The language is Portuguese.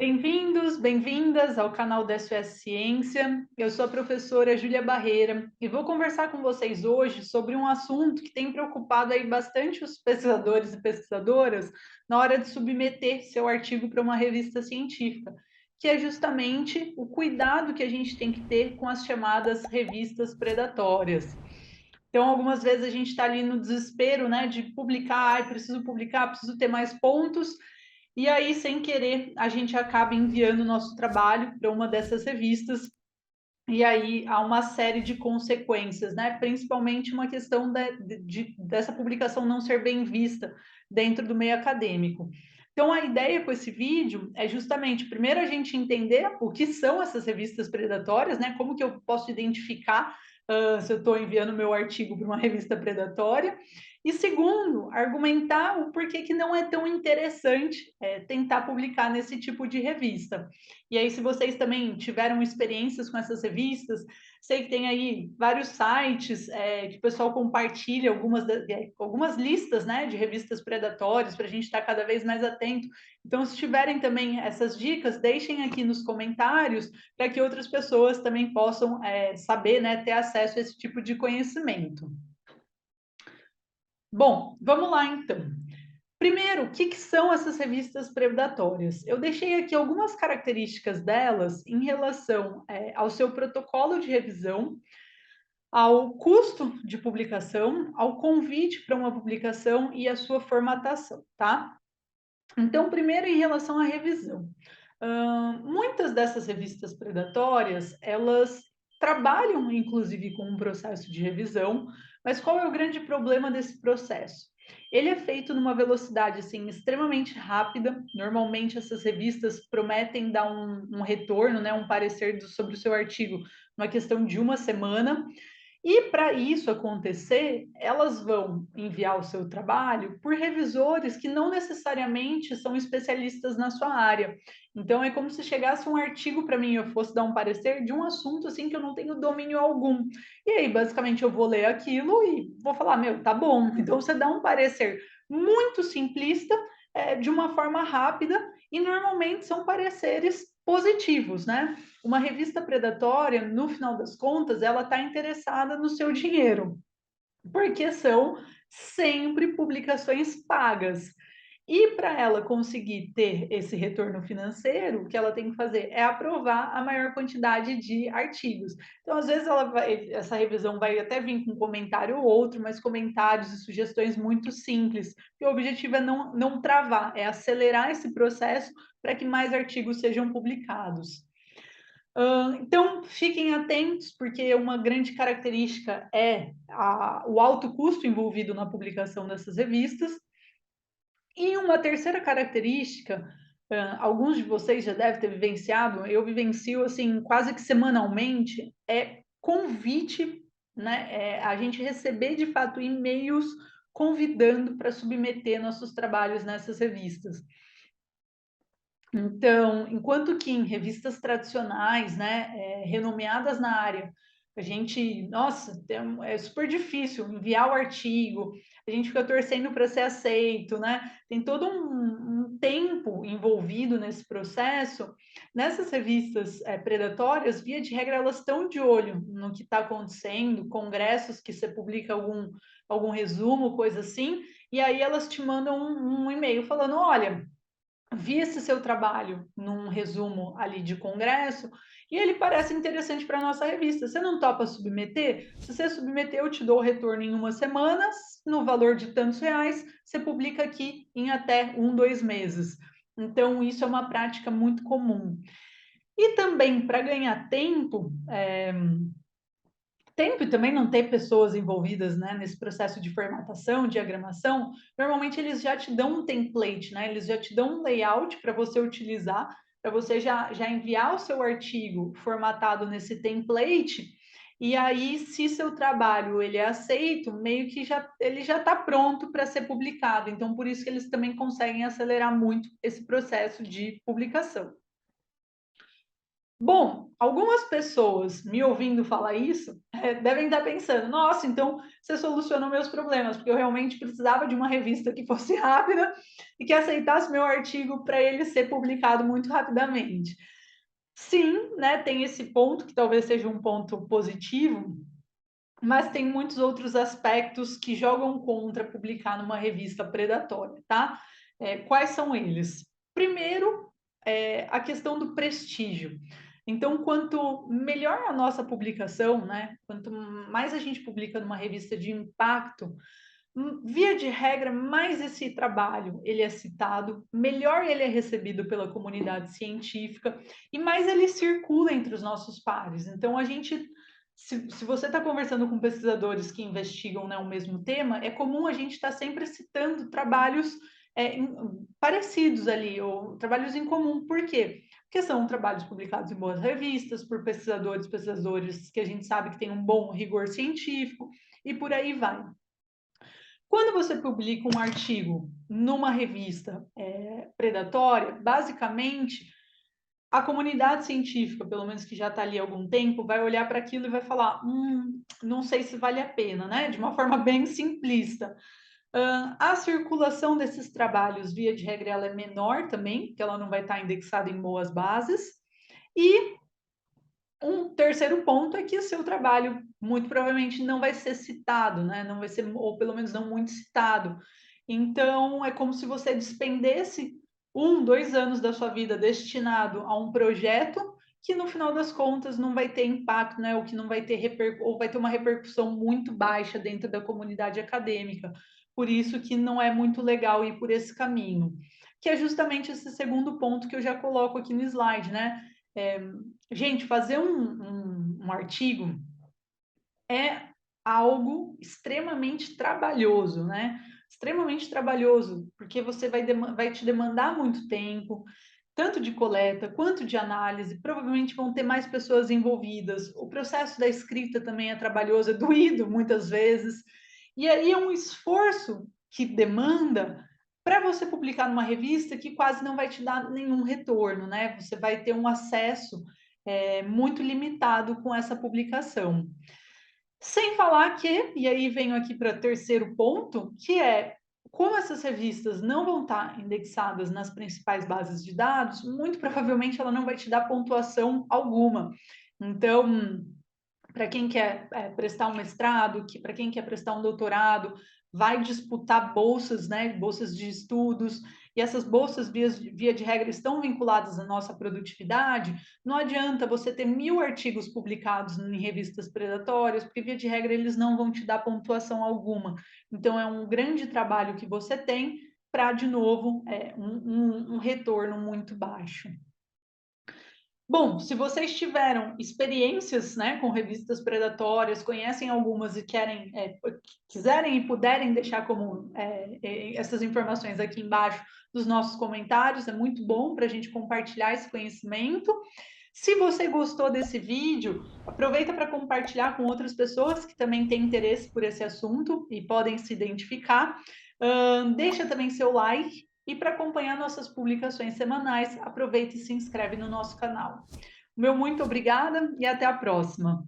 Bem-vindos, bem-vindas ao canal da SOS Ciência. Eu sou a professora Júlia Barreira e vou conversar com vocês hoje sobre um assunto que tem preocupado aí bastante os pesquisadores e pesquisadoras na hora de submeter seu artigo para uma revista científica, que é justamente o cuidado que a gente tem que ter com as chamadas revistas predatórias. Então, algumas vezes a gente está ali no desespero, né, de publicar, preciso publicar, preciso ter mais pontos, e aí, sem querer, a gente acaba enviando o nosso trabalho para uma dessas revistas, e aí há uma série de consequências, né? Principalmente uma questão dessa publicação não ser bem vista dentro do meio acadêmico. Então, a ideia com esse vídeo é justamente, primeiro, a gente entender o que são essas revistas predatórias, né? Como que eu posso identificar se eu estou enviando meu artigo para uma revista predatória. E segundo, argumentar o porquê que não é tão interessante tentar publicar nesse tipo de revista. E aí, se vocês também tiveram experiências com essas revistas, sei que tem aí vários sites que o pessoal compartilha algumas listas, né, de revistas predatórias para a gente estar cada vez mais atento. Então, se tiverem também essas dicas, deixem aqui nos comentários para que outras pessoas também possam saber, né, ter acesso a esse tipo de conhecimento. Bom, vamos lá então. Primeiro, o que são essas revistas predatórias? Eu deixei aqui algumas características delas em relação ao seu protocolo de revisão, ao custo de publicação, ao convite para uma publicação e a sua formatação, tá? Então, primeiro, em relação à revisão. Muitas dessas revistas predatórias, elas trabalham, inclusive, com um processo de revisão, mas qual é o grande problema desse processo? Ele é feito numa velocidade assim extremamente rápida. Normalmente essas revistas prometem dar um retorno, né, um parecer sobre o seu artigo numa questão de uma semana. E para isso acontecer, elas vão enviar o seu trabalho por revisores que não necessariamente são especialistas na sua área. Então é como se chegasse um artigo para mim e eu fosse dar um parecer de um assunto assim que eu não tenho domínio algum. E aí, basicamente, eu vou ler aquilo e vou falar, meu, tá bom. Então você dá um parecer muito simplista, de uma forma rápida, e normalmente são pareceres positivos, né? Uma revista predatória, no final das contas, ela está interessada no seu dinheiro, porque são sempre publicações pagas. E para ela conseguir ter esse retorno financeiro, o que ela tem que fazer é aprovar a maior quantidade de artigos. Então, às vezes, essa revisão vai até vir com um comentário ou outro, mas comentários e sugestões muito simples. E o objetivo é não travar, é acelerar esse processo para que mais artigos sejam publicados. Então, fiquem atentos, porque uma grande característica é o alto custo envolvido na publicação dessas revistas. E uma terceira característica, alguns de vocês já devem ter vivenciado, eu vivencio assim quase que semanalmente, é convite, né? A gente receber de fato e-mails convidando para submeter nossos trabalhos nessas revistas. Então, enquanto que em revistas tradicionais, né, renomeadas na área, a gente, nossa, é super difícil enviar o artigo, a gente fica torcendo para ser aceito, né? Tem todo um tempo envolvido nesse processo. Nessas revistas predatórias, via de regra, elas estão de olho no que está acontecendo, congressos que você publica algum resumo, coisa assim, e aí elas te mandam um e-mail falando, olha, vi esse seu trabalho num resumo ali de congresso e ele parece interessante para a nossa revista. Você não topa submeter? Se você submeter, eu te dou o retorno em umas semanas, no valor de tantos reais, você publica aqui em até 1, 2 meses. Então, isso é uma prática muito comum. E também, para ganhar tempo e também não ter pessoas envolvidas, né, nesse processo de formatação, diagramação, normalmente eles já te dão um template, né, eles já te dão um layout para você utilizar, para você já enviar o seu artigo formatado nesse template, e aí, se seu trabalho ele é aceito, meio que ele já está pronto para ser publicado. Então, por isso que eles também conseguem acelerar muito esse processo de publicação. Bom, algumas pessoas me ouvindo falar isso, devem estar pensando: "Nossa, então você solucionou meus problemas, porque eu realmente precisava de uma revista que fosse rápida e que aceitasse meu artigo para ele ser publicado muito rapidamente". Sim, né, tem esse ponto que talvez seja um ponto positivo, mas tem muitos outros aspectos que jogam contra publicar numa revista predatória, tá? Quais são eles? Primeiro, a questão do prestígio. Então, quanto melhor a nossa publicação, né? Quanto mais a gente publica numa revista de impacto, via de regra, mais esse trabalho ele é citado, melhor ele é recebido pela comunidade científica e mais ele circula entre os nossos pares. Então, a gente, se você está conversando com pesquisadores que investigam, né, o mesmo tema, é comum a gente estar sempre citando trabalhos parecidos ali, ou trabalhos em comum. Por quê? Porque são trabalhos publicados em boas revistas, por pesquisadores que a gente sabe que tem um bom rigor científico, e por aí vai. Quando você publica um artigo numa revista predatória, basicamente a comunidade científica, pelo menos que já está ali há algum tempo, vai olhar para aquilo e vai falar: não sei se vale a pena, né? De uma forma bem simplista. A circulação desses trabalhos, via de regra, ela é menor também, porque ela não vai estar indexada em boas bases. E um terceiro ponto é que o seu trabalho muito provavelmente não vai ser citado, né? Não vai ser, ou pelo menos não muito citado. Então, é como se você despendesse 1, 2 anos da sua vida destinado a um projeto que no final das contas não vai ter impacto, né? Ou que não vai ter ou vai ter uma repercussão muito baixa dentro da comunidade acadêmica. Por isso que não é muito legal ir por esse caminho. Que é justamente esse segundo ponto que eu já coloco aqui no slide, né? É, gente, fazer um artigo é algo extremamente trabalhoso, né? Extremamente trabalhoso, porque você vai te demandar muito tempo, tanto de coleta quanto de análise, provavelmente vão ter mais pessoas envolvidas. O processo da escrita também é trabalhoso, é doído muitas vezes. E aí é um esforço que demanda para você publicar numa revista que quase não vai te dar nenhum retorno, né? Você vai ter um acesso muito limitado com essa publicação. Sem falar que, e aí venho aqui para o terceiro ponto, que é como essas revistas não vão estar indexadas nas principais bases de dados, muito provavelmente ela não vai te dar pontuação alguma. Então, para quem quer prestar um mestrado, para quem quer prestar um doutorado, vai disputar bolsas, né, bolsas de estudos, e essas bolsas, via de regra, estão vinculadas à nossa produtividade. Não adianta você ter 1.000 artigos publicados em revistas predatórias, porque, via de regra, eles não vão te dar pontuação alguma. Então, é um grande trabalho que você tem para, de novo, um retorno muito baixo. Bom, se vocês tiveram experiências, né, com revistas predatórias, conhecem algumas e quiserem e puderem deixar como essas informações aqui embaixo dos nossos comentários, é muito bom para a gente compartilhar esse conhecimento. Se você gostou desse vídeo, aproveita para compartilhar com outras pessoas que também têm interesse por esse assunto e podem se identificar. Deixa também seu like e para acompanhar nossas publicações semanais, aproveita e se inscreve no nosso canal. Meu muito obrigada e até a próxima.